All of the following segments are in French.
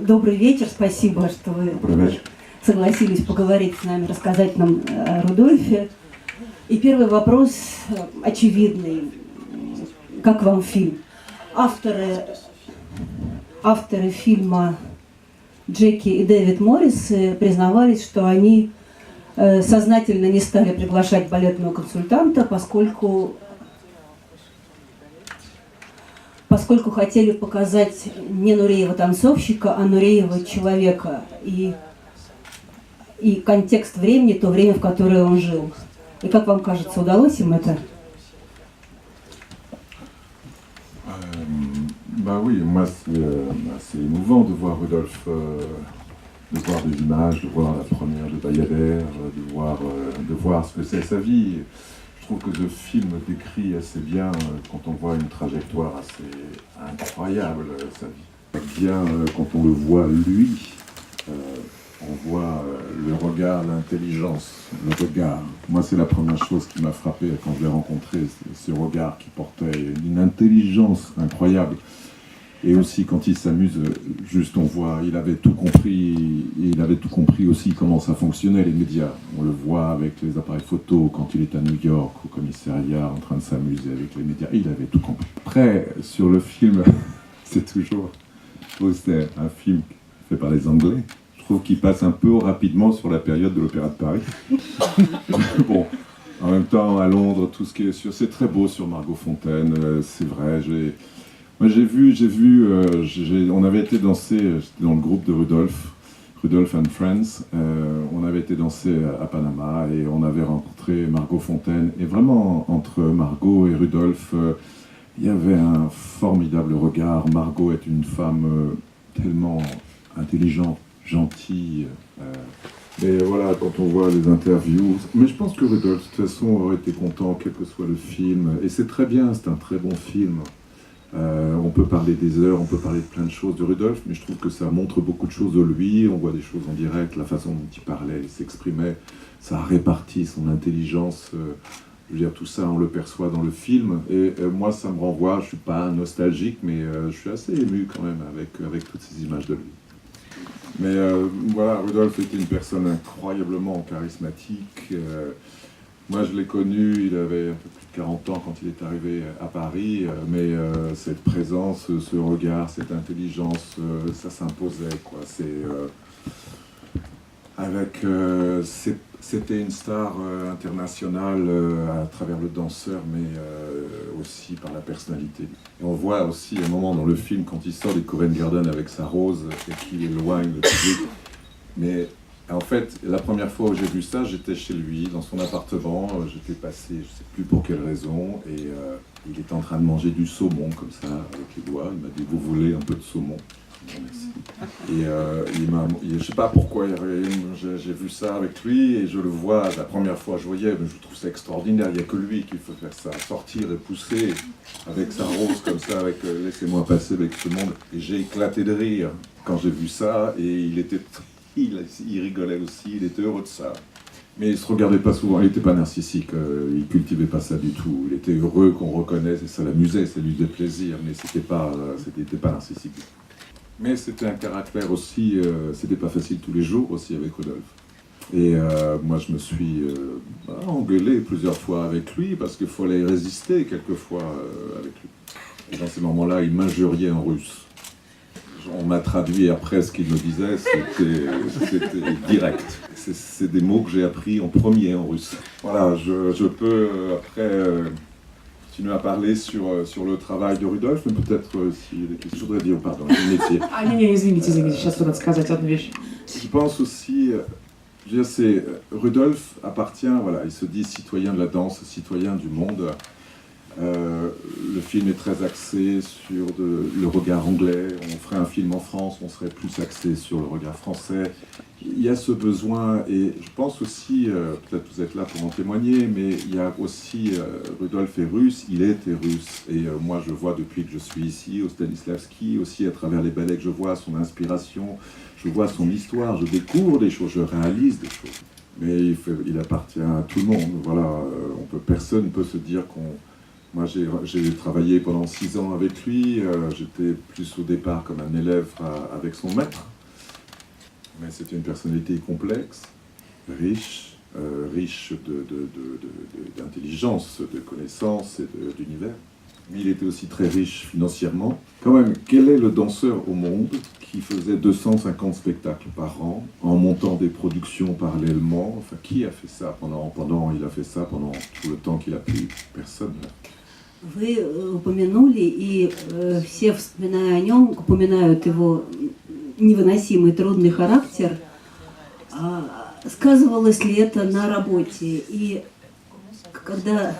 Добрый вечер, спасибо, что вы согласились поговорить с нами, рассказать нам о Рудольфе. И первый вопрос очевидный. Как вам фильм? Авторы фильма Джеки и Дэвид Моррис признавались, что они сознательно не стали приглашать балетного консультанта, поскольку хотели показать не Нуреева танцовщика, а Нуреева человека и контекст времени, то время, в которое он жил. И как вам кажется, удалось им это? Bah oui, moi c'est émouvant de voir Rudolf, de voir des images, de voir la première de Bayadère, de voir ce que c'est sa vie. Je trouve que ce film décrit assez bien, quand on voit une trajectoire assez incroyable, sa vie. Bien, quand on le voit lui, on voit le regard, l'intelligence, le regard. Moi, c'est la première chose qui m'a frappé quand je l'ai rencontré, ce regard qui portait une intelligence incroyable. Et aussi, quand il s'amuse, juste on voit, il avait tout compris aussi comment ça fonctionnait, les médias. On le voit avec les appareils photo quand il est à New York, au commissariat, en train de s'amuser avec les médias. Il avait tout compris. Après, sur le film, c'est toujours... C'est un film fait par les Anglais. Je trouve qu'il passe un peu rapidement sur la période de l'Opéra de Paris. Bon, en même temps, à Londres, tout ce qui est sur... C'est très beau sur Margot Fontaine, c'est vrai, Moi j'ai vu, on avait été danser, j'étais dans le groupe de Rudolf and Friends, on avait été danser à Panama et on avait rencontré Margot Fontaine. Et vraiment, entre Margot et Rudolf, il y avait un formidable regard. Margot est une femme tellement intelligente, gentille. Mais voilà, quand on voit les interviews... Mais je pense que Rudolf, de toute façon, aurait été content, quel que soit le film. Et c'est très bien, c'est un très bon film. On peut parler des heures, on peut parler de plein de choses de Rudolf, mais je trouve que ça montre beaucoup de choses de lui. On voit des choses en direct, la façon dont il parlait, il s'exprimait, ça répartit son intelligence. Je veux dire, tout ça, on le perçoit dans le film. Et moi, ça me renvoie, je suis pas nostalgique, mais je suis assez ému quand même avec toutes ces images de lui. Mais voilà, Rudolf était une personne incroyablement charismatique. Moi, je l'ai connu, il avait un peu plus de 40 ans quand il est arrivé à Paris, mais cette présence, ce regard, cette intelligence, ça s'imposait, quoi. C'était une star internationale à travers le danseur, mais aussi par la personnalité. Et on voit aussi un moment dans le film, quand il sort des Covent Garden avec sa rose et qu'il éloigne le public, mais... En fait, la première fois où j'ai vu ça, j'étais chez lui, dans son appartement, j'étais passé, je ne sais plus pour quelle raison, et il était en train de manger du saumon, comme ça, avec les doigts. Il m'a dit, vous voulez un peu de saumon? Bon, merci. Et je ne sais pas pourquoi, j'ai vu ça avec lui, et je le vois, la première fois je voyais, mais je trouve ça extraordinaire, il n'y a que lui qui peut faire ça, sortir et pousser, avec sa rose, comme ça, avec laissez-moi passer avec ce monde. Et j'ai éclaté de rire quand j'ai vu ça, et il rigolait aussi, il était heureux de ça. Mais il ne se regardait pas souvent, il n'était pas narcissique, il ne cultivait pas ça du tout. Il était heureux qu'on reconnaisse, et ça l'amusait, ça lui faisait plaisir, mais c'était pas narcissique. Mais c'était un caractère aussi, c'était pas facile tous les jours aussi avec Rudolf. Et moi je me suis engueulé plusieurs fois avec lui, parce qu'il fallait résister quelquefois avec lui. Et dans ces moments-là, il m'injuriait en russe. On m'a traduit après ce qu'il me disait, c'était direct. C'est des mots que j'ai appris en premier en russe. Voilà, je peux après continuer à parler sur le travail de Rudolf, mais peut-être je voudrais dire, pardon, le métier. Je pense aussi, Rudolf appartient, voilà, il se dit citoyen de la danse, citoyen du monde. Le film est très axé sur le regard anglais. On ferait un film en France, on serait plus axé sur le regard français. Il y a ce besoin, et je pense aussi, peut-être vous êtes là pour en témoigner, mais il y a aussi, Rudolf est russe, il était russe. Et moi, je vois depuis que je suis ici, au Stanislavski, aussi à travers les ballets que je vois, son inspiration, je vois son histoire, je découvre des choses, je réalise des choses. Mais il appartient à tout le monde. Voilà, personne ne peut se dire qu'on... Moi, j'ai travaillé pendant 6 ans avec lui. J'étais plus au départ comme un élève avec son maître. Mais c'était une personnalité complexe, riche, riche d'intelligence, de connaissances et d'univers. Mais il était aussi très riche financièrement. Quand même, quel est le danseur au monde qui faisait 250 spectacles par an, en montant des productions parallèlement? Enfin, qui a fait ça il a fait ça pendant tout le temps qu'il a pu? Personne. Вы упомянули, и все, вспоминая о нем, упоминают его невыносимый трудный характер. Сказывалось ли это на работе? И когда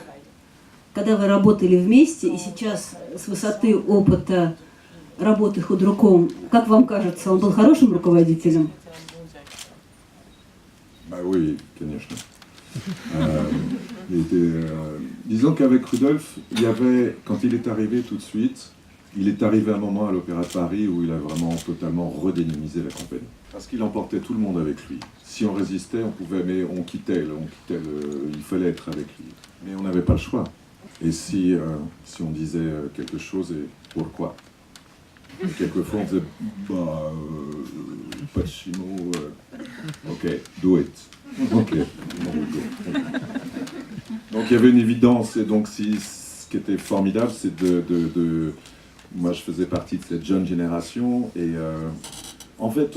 вы работали вместе, и сейчас с высоты опыта работы худруком, как вам кажется, он был хорошим руководителем? Bah oui, конечно. Disons qu'avec Rudolf, il y avait, quand il est arrivé tout de suite, il est arrivé un moment à l'Opéra de Paris où il a vraiment totalement redynamisé la compagnie. Parce qu'il emportait tout le monde avec lui. Si on résistait, on pouvait, mais on quittait il fallait être avec lui. Mais on n'avait pas le choix. Et si on disait quelque chose, et pourquoi? Quelquefois on disait, Pacino, ok, do it. Ok. Donc il y avait une évidence, et donc ce qui était formidable, c'est moi je faisais partie de cette jeune génération, et en fait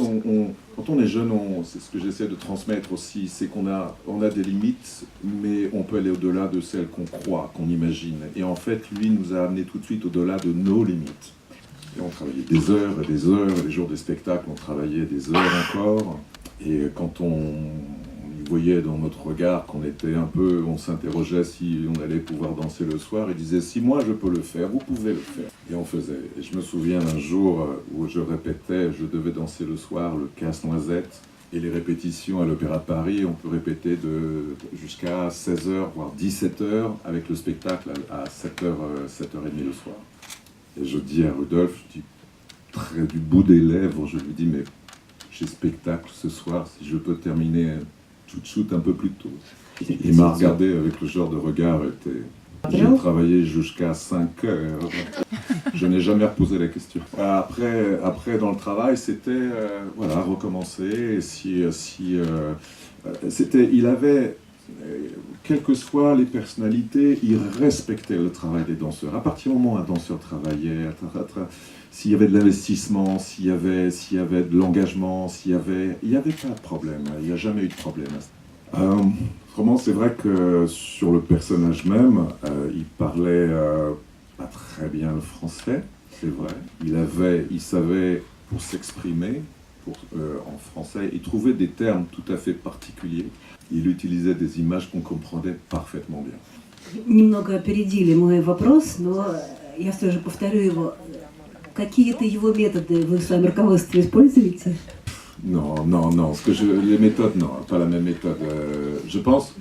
quand on est jeune, c'est ce que j'essaie de transmettre aussi, c'est qu'on a des limites, mais on peut aller au-delà de celles qu'on croit, qu'on imagine. Et en fait, lui nous a amené tout de suite au-delà de nos limites. Et on travaillait des heures et des heures, et les jours des spectacles, on travaillait des heures encore. Et quand on voyait dans notre regard qu'on était on s'interrogeait si on allait pouvoir danser le soir, il disait, si moi je peux le faire, vous pouvez le faire. Et on faisait. Et je me souviens d'un jour où je répétais, je devais danser le soir le Casse-Noisette, et les répétitions à l'Opéra de Paris, on peut répéter jusqu'à 16h, voire 17h, avec le spectacle à 7h30 le soir. Et je dis à Rudolf, très du bout des lèvres, je lui dis, mais j'ai spectacle ce soir, si je peux terminer shoot un peu plus tôt. Il m'a regardé avec le genre de regard, j'ai travaillé jusqu'à 5 heures. Je n'ai jamais reposé la question. Après dans le travail, c'était recommencer. Il avait, quelles que soient les personnalités, il respectait le travail des danseurs. À partir du moment où un danseur travaillait, s'il y avait de l'investissement, s'il y avait de l'engagement, il n'y avait pas de problème. Il n'y a jamais eu de problème. Vraiment, c'est vrai que sur le personnage même, il parlait pas très bien le français, c'est vrai. Il savait, pour s'exprimer en français, il trouvait des termes tout à fait particuliers. Il utilisait des images qu'on comprenait parfaitement bien. Немного опередили мой вопрос, но я все же повторю его. Какие-то его методы вы в своем руководстве используете? Non, les méthodes, non, pas la même méthode. Je pense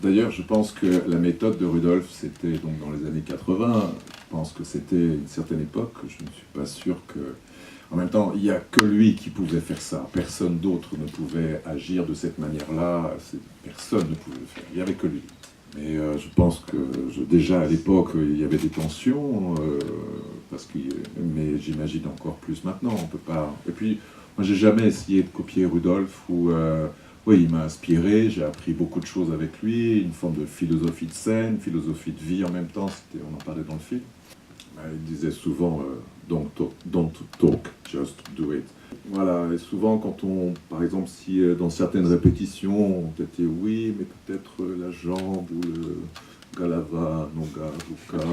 que la méthode de Rudolf, c'était donc dans les années 80. Je pense que c'était une certaine époque. Je ne suis pas sûr que... En même temps, il n'y a que lui qui pouvait faire ça. Personne d'autre ne pouvait agir de cette manière-là. Personne ne pouvait le faire. Il n'y avait que lui. Mais je pense que déjà à l'époque, il y avait des tensions, mais j'imagine encore plus maintenant. On peut pas. Et puis, moi, j'ai jamais essayé de copier Rudolf. Oui, il m'a inspiré. J'ai appris beaucoup de choses avec lui, une forme de philosophie de scène, philosophie de vie en même temps. On en parlait dans le film. Il disait souvent don't talk, just do it. Voilà, et souvent par exemple, si dans certaines répétitions, on était oui, mais peut-être la jambe ou le galava, noga, ruka,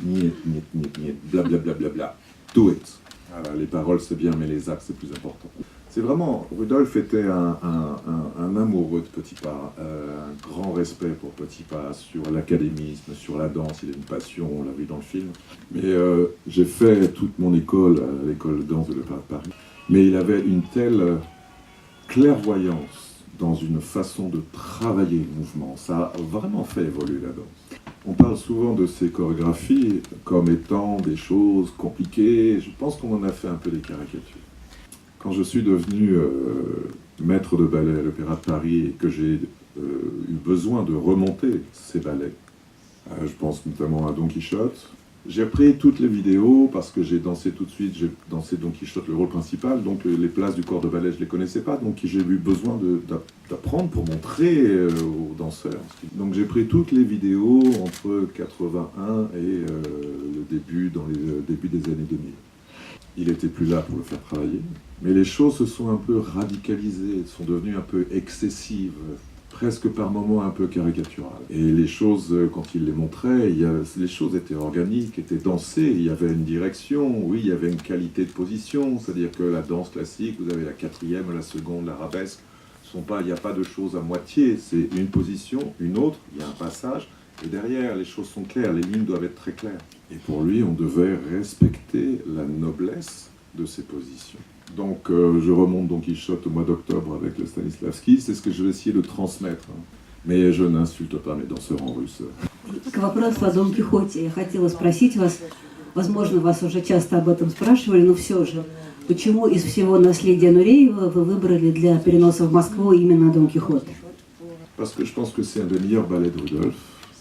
niet, blablabla, bla, bla, bla, do it. Voilà, les paroles c'est bien, mais les actes c'est plus important. C'est vraiment, Rudolf était un amoureux de Petit Pas, un grand respect pour Petit Pas, sur l'académisme, sur la danse, il a une passion, on l'a vu dans le film. Mais j'ai fait toute mon école à l'école de danse de l'Opéra de Paris. Mais il avait une telle clairvoyance dans une façon de travailler le mouvement. Ça a vraiment fait évoluer la danse. On parle souvent de ces chorégraphies comme étant des choses compliquées. Je pense qu'on en a fait un peu des caricatures. Quand je suis devenu maître de ballet à l'Opéra de Paris et que j'ai eu besoin de remonter ces ballets, je pense notamment à Don Quichotte, J'ai repris toutes les vidéos parce que j'ai dansé tout de suite, j'ai dansé Don Quichotte, le rôle principal, donc les places du corps de ballet, je ne les connaissais pas, donc j'ai eu besoin d'apprendre pour montrer aux danseurs. Donc j'ai pris toutes les vidéos entre 81 et le début des années 2000. Il n'était plus là pour le faire travailler, mais les choses se sont un peu radicalisées, sont devenues un peu excessives, presque par moments un peu caricaturales. Et les choses, quand il les montrait, les choses étaient organiques, étaient dansées, il y avait une direction, oui, il y avait une qualité de position, c'est-à-dire que la danse classique, vous avez la quatrième, la seconde, l'arabesque, il n'y a pas de choses à moitié, c'est une position, une autre, il y a un passage, et derrière, les choses sont claires, les lignes doivent être très claires. Et pour lui, on devait respecter la noblesse de ces positions. Donc, je remonte Don Quichotte au mois d'octobre avec le Stanislavski, c'est ce que je vais essayer de transmettre. Mais je n'insulte pas mes danseurs en russe. К вопросу о Дон Кихоте я хотела спросить вас, возможно, вас уже часто об этом спрашивали, но все же, почему из всего наследия Нуреева вы выбрали для переноса в Москву именно Дон Кихот? Parce que je pense que c'est un des meilleurs ballets de Rudolf.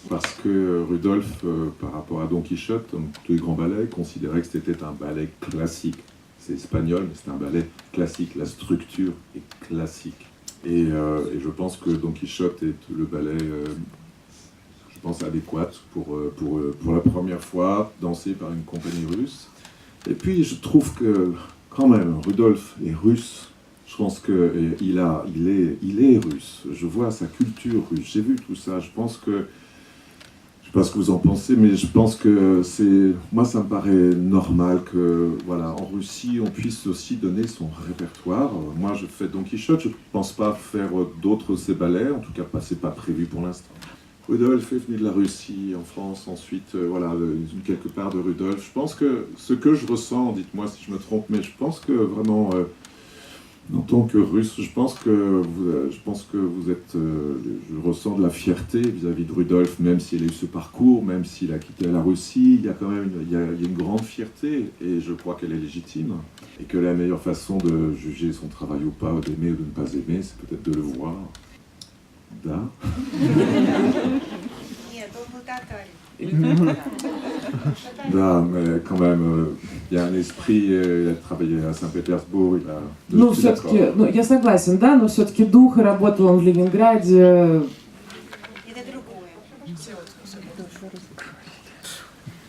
Parce que Rudolf, par rapport à Don Quichotte, comme tous les grands ballets, considérait que c'était un ballet classique. C'est espagnol, mais c'est un ballet classique. La structure est classique. Et je pense que Don Quichotte est le ballet, je pense, adéquat pour la première fois dansé par une compagnie russe. Et puis, je trouve que, quand même, Rudolf est russe. Je pense qu'il est russe. Je vois sa culture russe. J'ai vu tout ça. Je pense que... Je ne sais pas ce que vous en pensez, mais je pense que moi, ça me paraît normal que, voilà, en Russie, on puisse aussi donner son répertoire. Moi, je fais Don Quichotte, je ne pense pas faire d'autres de ces ballets, en tout cas, c'est pas prévu pour l'instant. Rudolf est venu de la Russie, en France, ensuite, voilà, quelque part de Rudolf. Je pense que ce que je ressens, dites-moi si je me trompe, mais je pense que vraiment, en tant que Russe, je pense que vous êtes, je ressens de la fierté vis-à-vis de Rudolf, même s'il a eu ce parcours, même s'il a quitté la Russie, il y a quand même une grande fierté, et je crois qu'elle est légitime, et que la meilleure façon de juger son travail ou pas, d'aimer ou de ne pas aimer, c'est peut-être de le voir. Да. Нет, он был татарин. Да, mais quand même, il y a un esprit, il a travaillé à Saint-Pétersbourg, il a... Ну, все-таки, я согласен, да, но все-таки дух, и работал он в Ленинграде. Это другое.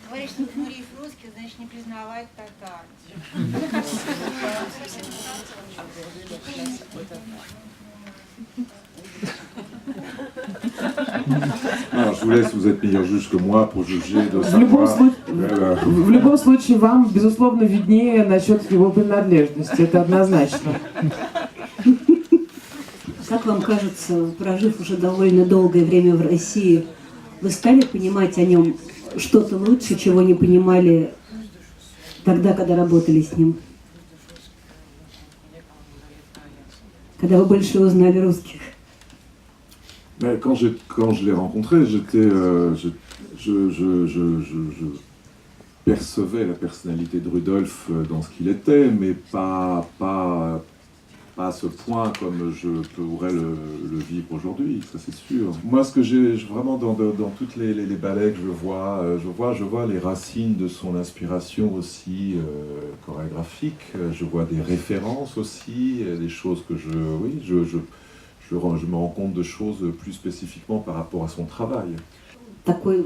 Говоришь, что Нуриев русский, значит не признавать татар. Non, je vous laisse, vous êtes meilleur juge que moi pour juger de savoir. В любом случае, вам, безусловно, виднее насчет его принадлежности, это однозначно. Как вам кажется, прожив уже довольно долгое время в России, вы стали понимать о нем что-то лучше, чего не понимали тогда, когда работали с ним? Когда вы больше узнали русских? Mais quand je l'ai rencontré, je percevais la personnalité de Rudolf dans ce qu'il était, mais pas à ce point comme je pourrais le vivre aujourd'hui, ça c'est sûr. Moi, ce que j'ai vraiment dans toutes les ballets que je vois les racines de son inspiration aussi chorégraphique. Je vois des références aussi, des choses que je me rends compte de choses plus spécifiquement par rapport à son travail. Такой,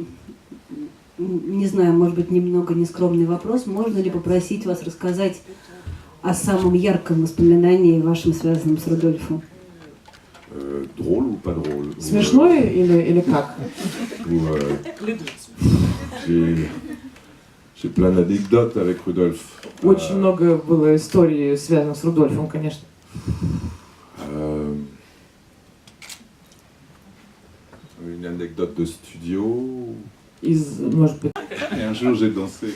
не знаю, может быть, немного нескромный вопрос. Можно ли попросить вас рассказать о самом ярком воспоминании вашем, связанном с Рудольфом? Drôle ou pas drôle? Смешное или как? J'ai plein d'anecdotes avec Rudolf. Очень много было историй, связанных с Рудольфом, конечно. Une anecdote de studio. Может быть. Et un jour, j'ai dansé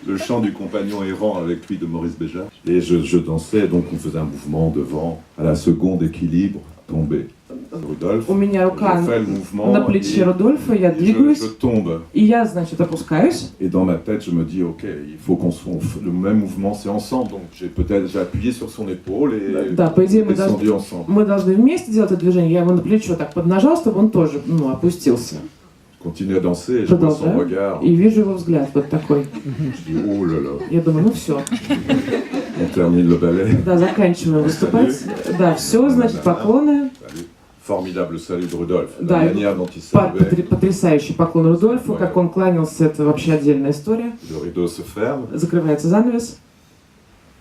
le chant du compagnon errant avec lui de Maurice Béjart. Et je dansais, donc on faisait un mouvement devant, à la seconde équilibre, tombé. Rudolf, У меня рука je fais le mouvement на плече Рудольфа, я et двигаюсь, je tombe. и я, значит, опускаюсь. Et dans ma tête, je me dis, ok, il faut qu'on le même mouvement, c'est ensemble. Donc j'ai appuyé sur son épaule et Да, по идее, descendu ensemble. мы должны вместе делать это движение. Я его на плечо так поднажал, чтобы он тоже, опустился. continue à danser et je vois son Продолжаю. regard. И вижу его взгляд вот такой. Je dis, oh là là, Я думаю, ну все. on termine le ballet. Да, заканчиваем выступать. Да, все, значит, поклоны. Salut. Formidable salut de Rudolf. Да, La manière dont il saluait, Потрясающий поклон Рудольфу, как он кланялся, это вообще отдельная история. le rideau se ferme. Закрывается занавес.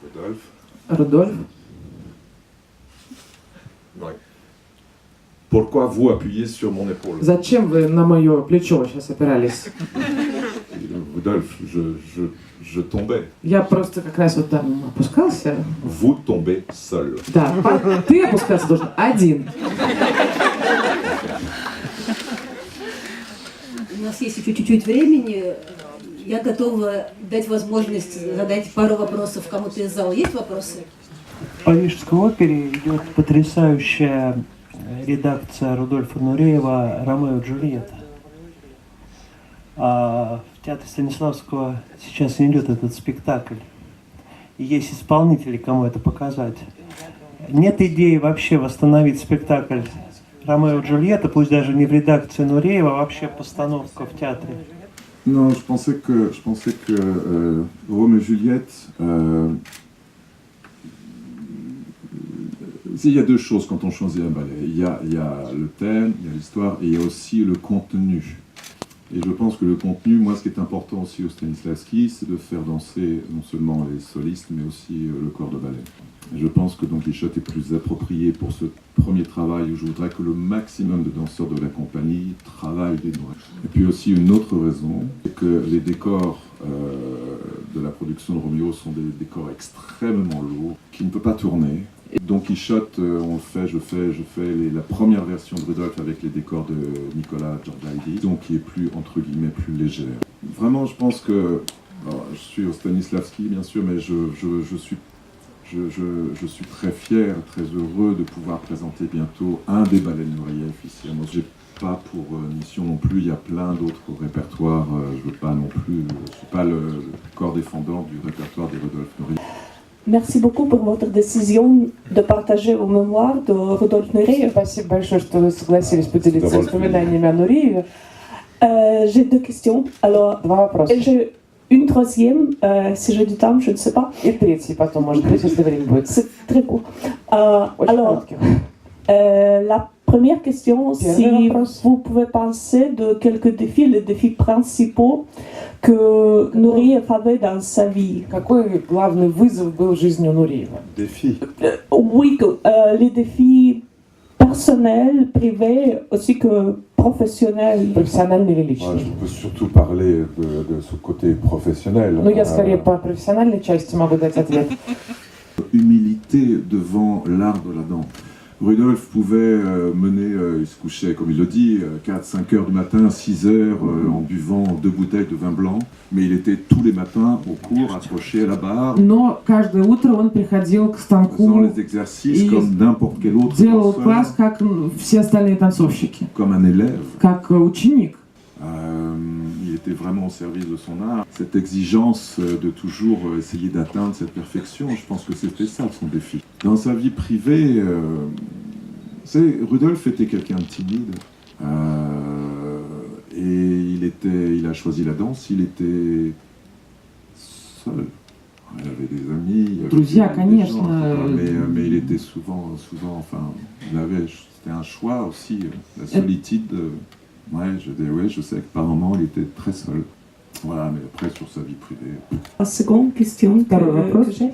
Rudolf. Рудольф. Ouais. Pourquoi vous appuyez sur mon épaule? Зачем вы на мое плечо сейчас опирались? Rudolf, je tombais. Я просто как раз вот там опускался. Vous tombez seul. Да, ты опускаться должен один. У нас есть еще чуть-чуть времени. Я готова дать возможность задать пару вопросов кому-то из зала. Есть вопросы? В Парижской опере идет потрясающая редакция Рудольфа Нуреева «Ромео и Джульетта». А в театре Станиславского сейчас идет этот спектакль. И есть исполнители, кому это показать. Нет идеи вообще восстановить спектакль «Ромео и Джульетта», пусть даже не в редакции Нуреева, а вообще постановка в театре. Non, je pensais que Roméo et Juliette. Il y a deux choses quand on choisit un ballet. Il y a le thème, il y a l'histoire, et il y a aussi le contenu. Et je pense que le contenu, moi, ce qui est important aussi au Stanislavski, c'est de faire danser non seulement les solistes, mais aussi le corps de ballet. Et je pense que Don Quichotte est plus approprié pour ce premier travail où je voudrais que le maximum de danseurs de la compagnie travaillent des doigts. Et puis aussi une autre raison, c'est que les décors de la production de Roméo sont des décors extrêmement lourds, qui ne peut pas tourner. Don Quichotte, je fais la première version de Rudolf avec les décors de Nicolas Giorgiadi, donc qui est plus, entre guillemets, plus légère. Vraiment, je pense que, alors, je suis au Stanislavski bien sûr, mais je suis très fier, très heureux de pouvoir présenter bientôt un des ballets de Nureyev ici. Moi, j'ai pas pour mission non plus, il y a plein d'autres répertoires, je veux pas non plus, je suis pas le corps défendant du répertoire de Rudolf Nureyev. Merci beaucoup pour votre décision de partager vos mémoires de Рудольф Нуреев. Спасибо большое, что вы согласились поделиться воспоминаниями о Нурееве. J'ai deux questions. Alors, Два вопроса. et j'ai une troisième, si j'ai du temps, je ne sais pas. И третий потом, может быть, если время будет. C'est très court. Очень Alors, короткий. la première question, si Первый вопрос. vous pouvez penser de quelques défis, les défis principaux que Nureyev avait dans sa vie. Какой главный вызов был в жизни у Нуреева? Défi. Oui, les défis personnels, privés, aussi que professionnels. Профессиональный или Moi, личный? je peux surtout parler de ce côté professionnel. Ну, я скорее по профессиональной части могу дать ответ. Humilité devant l'art de la danse. Rudolf pouvait mener, il se couchait, comme il le dit, 4-5 heures du matin, 6 heures, en buvant 2 bouteilles de vin blanc, mais il était tous les matins au cours, accroché à la barre, Но каждое утро он приходил к faisant станку, les exercices И comme n'importe quel autre делал danseur, класс, как все остальные танцовщики, comme un élève. как ученик. Il était vraiment au service de son art. Cette exigence de toujours essayer d'atteindre cette perfection, je pense que c'était ça son défi. Dans sa vie privée, Rudolf était quelqu'un de timide. Et il a choisi la danse, il était seul. Il avait des amis, il avait Друзья, des конечно. gens, mais il était souvent, enfin, c'était un choix aussi, la solitude. Je sais que par moments il était très seul. Voilà, mais après sur sa vie privée. La seconde question Второй вопрос. que j'ai.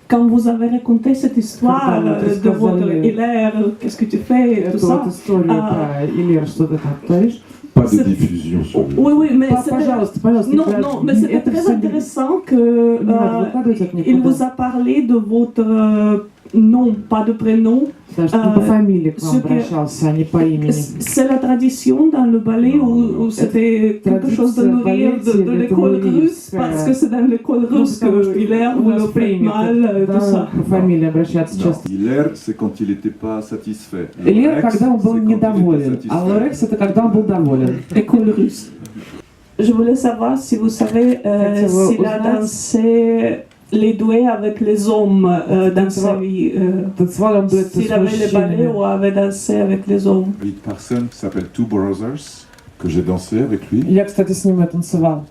Quand vous avez raconté cette histoire Когда вы de votre рассказали Hilaire, qu'est-ce que tu fais, et tout Эту ça. вот историю про Илер, что ты там творишь. Pas de C'est- diffusion sur le. Oui, oui, mais c'était... Пожалуйста, пожалуйста. Non, не non, mais c'était это très всё не- intéressant que не надо выкладывать это il никуда. vous a parlé de votre nom, pas de prénom. Да, что он по фамилии к вам ce que- обращался, а не по имени. C'est la tradition dans le ballet Non, ou c'était quelque chose de nourrir de l'école russe parce que c'est dans l'école russe que Hilaire vous le prête mal, tout ça. По фамилии обращаться Non, часто. Hilaire, c'est quand il n'était pas satisfait. Илер, Lorex, когда он был c'est quand il était недоволен, а satisfait. Лорекс это когда он был доволен. École russe. Je voulais savoir si vous savez Хотела s'il a узнать. dansé les doués avec les hommes dans sa vie. Танцевал он дуэты S'il с avait les ballets мужчинами. ou avait dansé avec les hommes. Une personne qui s'appelle Two Brothers, que j'ai dansé avec lui. Я, кстати, с ним и танцевал.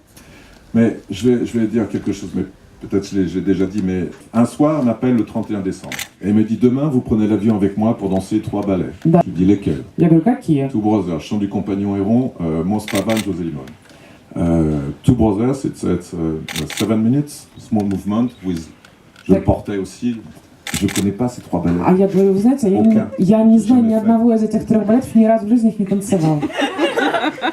Mais je vais dire quelque chose, mais peut-être j'ai déjà dit, mais un soir, on m'appelle le 31 décembre. Et il me dit, demain, vous prenez l'avion avec moi pour danser 3 ballets. Да. Je lui dis, lesquels? Я говорю, какие? Two Brothers, Chant du Compagnon Héron, Mons Pavan, José Limon. Two Brothers, it's 7 minutes, small movement, with... Je le portais aussi. Je ne connais pas ces 3 ballets. А я говорю, вы знаете, я не знаю ни одного из этих 3 балетов, ни разу в жизни их не танцевал.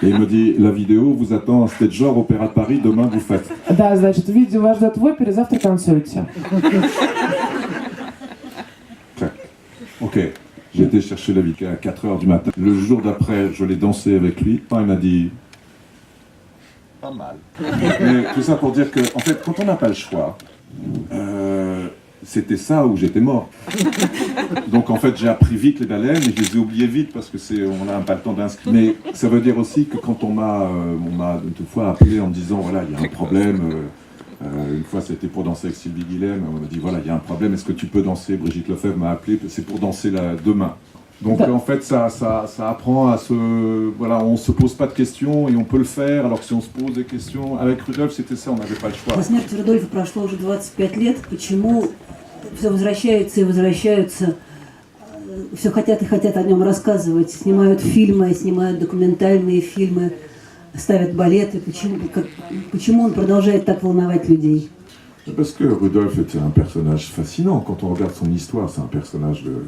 Et il me dit, la vidéo vous attend à Stage Opéra de Paris, demain vous faites. Да, значит, видео вас ждет в опере, завтра танцуете. Ok, j'ai été chercher la vidéo à 4h du matin. Le jour d'après, je l'ai dansé avec lui. Il m'a dit, pas mal. Mais tout ça pour dire que, en fait, quand on n'a pas le choix, c'était ça où j'étais mort. Donc en fait, j'ai appris vite les ballets, mais je les ai oubliés vite parce que on n'a pas le temps d'inscrire. Mais ça veut dire aussi que quand on m'a deux fois appelé en me disant, voilà, il y a un problème. Une fois, c'était pour danser avec Sylvie Guilhem. On m'a dit, voilà, il y a un problème, est-ce que tu peux danser? Brigitte Lefebvre m'a appelé, c'est pour danser demain. Donc en fait, ça apprend à se... Voilà, on se pose pas de questions et on peut le faire, alors que si on se pose des questions... Avec Рудольф, c'était ça, on n'avait pas le choix. По смерти Рудольфа прошло уже 25 лет. Почему все возвращаются и возвращаются, все хотят и хотят о нем рассказывать, снимают фильмы, снимают документальные фильмы, ставят балеты. Почему он продолжает так волновать людей? Parce que Rudolf était un personnage fascinant. Quand on regarde son histoire, c'est un personnage de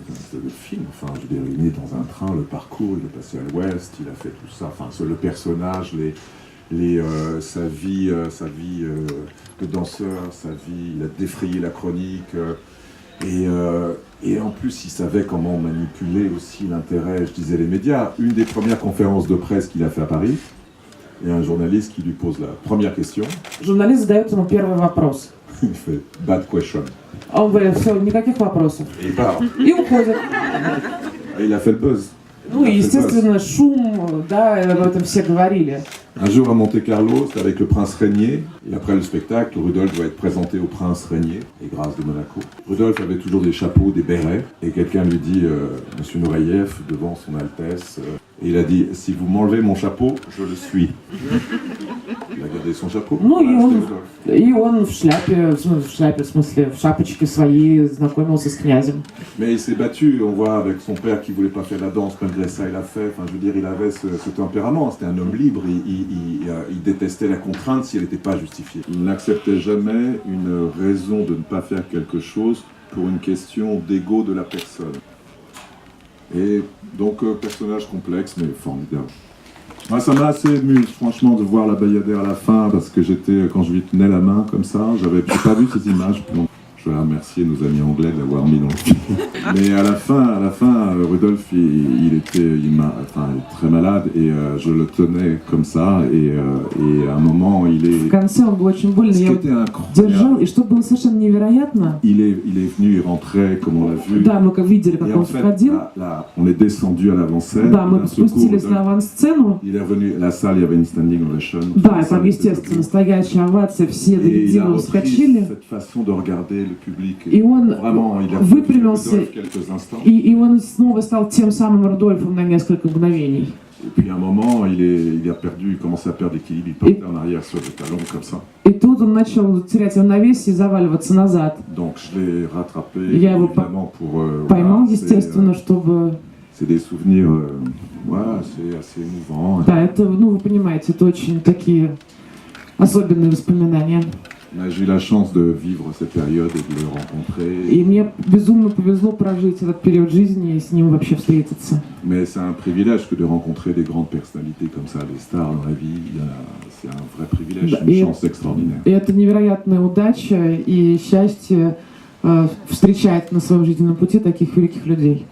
film. Enfin, je veux dire, il est né dans un train, le parcours, il est passé à l'ouest, il a fait tout ça. Enfin, le personnage, sa vie de danseur, sa vie, il a défrayé la chronique. Et en plus, il savait comment manipuler aussi l'intérêt, je disais, les médias. Une des premières conférences de presse qu'il a fait à Paris, il y a un journaliste qui lui pose la première question. Журналист задает ему первый вопрос. Il fait « bad question ». Он говорит, все, никаких вопросов. Et il part. И уходит. Et il a fait le buzz. Ну и, естественно, шум, да, об этом все говорили. Un jour à Monte-Carlo, c'était avec le prince Régnier, et après le spectacle, Rudolf doit être présenté au prince Régnier, et grâce de Monaco. Rudolf avait toujours des chapeaux, des bérets, et quelqu'un lui dit, Monsieur Nureyev, devant son Altesse, et il a dit, si vous m'enlevez mon chapeau, je le suis. Il a gardé son chapeau. Ну и он в шляпе, в смысле, в шапочке своей знакомился с князем. Mais il s'est battu, on voit avec son père qui voulait pas faire la danse, malgré ça il a fait, enfin je veux dire, il avait ce tempérament, c'était un homme libre, il détestait la contrainte si elle n'était pas justifiée. Il n'acceptait jamais une raison de ne pas faire quelque chose pour une question d'ego de la personne. Et donc, personnage complexe, mais formidable. Moi, ça m'a assez ému, franchement, de voir la Bayadère à la fin, parce que quand je lui tenais la main comme ça, j'avais pas vu ces images. Je vais remercier nos amis anglais de l'avoir mis dans le film. Mais à la fin, Rudolf, il était très malade et je le tenais comme ça et à un moment, В конце он был очень больный, я его держал, и что было совершенно невероятно. Il est venu, il rentrait, comme on l'a vu. Да, мы видели, как он входил. Là, on est descendu à l'avant-scène. Да, мы спустились на авансцену. Il est revenu, la salle, il y avait une standing ovation. Да, и там, естественно, стоящая овация, все до единого вскочили. Cette façon de regarder le public. И он выпрямился, и он снова стал тем самым Рудольфом на несколько мгновений. Et puis à un moment, il commençait à perdre l'équilibre, il partait en arrière sur des talons comme ça. И тут он начал терять равновесие и заваливаться назад. Donc je l'ai rattrapé, Я его поймал, естественно, чтобы... C'est des souvenirs, c'est assez émouvant. Да, это, вы понимаете, это очень такие особенные воспоминания. J'ai eu la chance de vivre cette période et de le rencontrer. И мне безумно повезло прожить этот период жизни и с ним вообще встретиться. Mais c'est un privilège que de rencontrer des grandes personnalités comme ça, des stars dans la vie. C'est un vrai privilège, une chance extraordinaire. И это невероятная удача и счастье встречать на своем жизненном пути таких великих людей.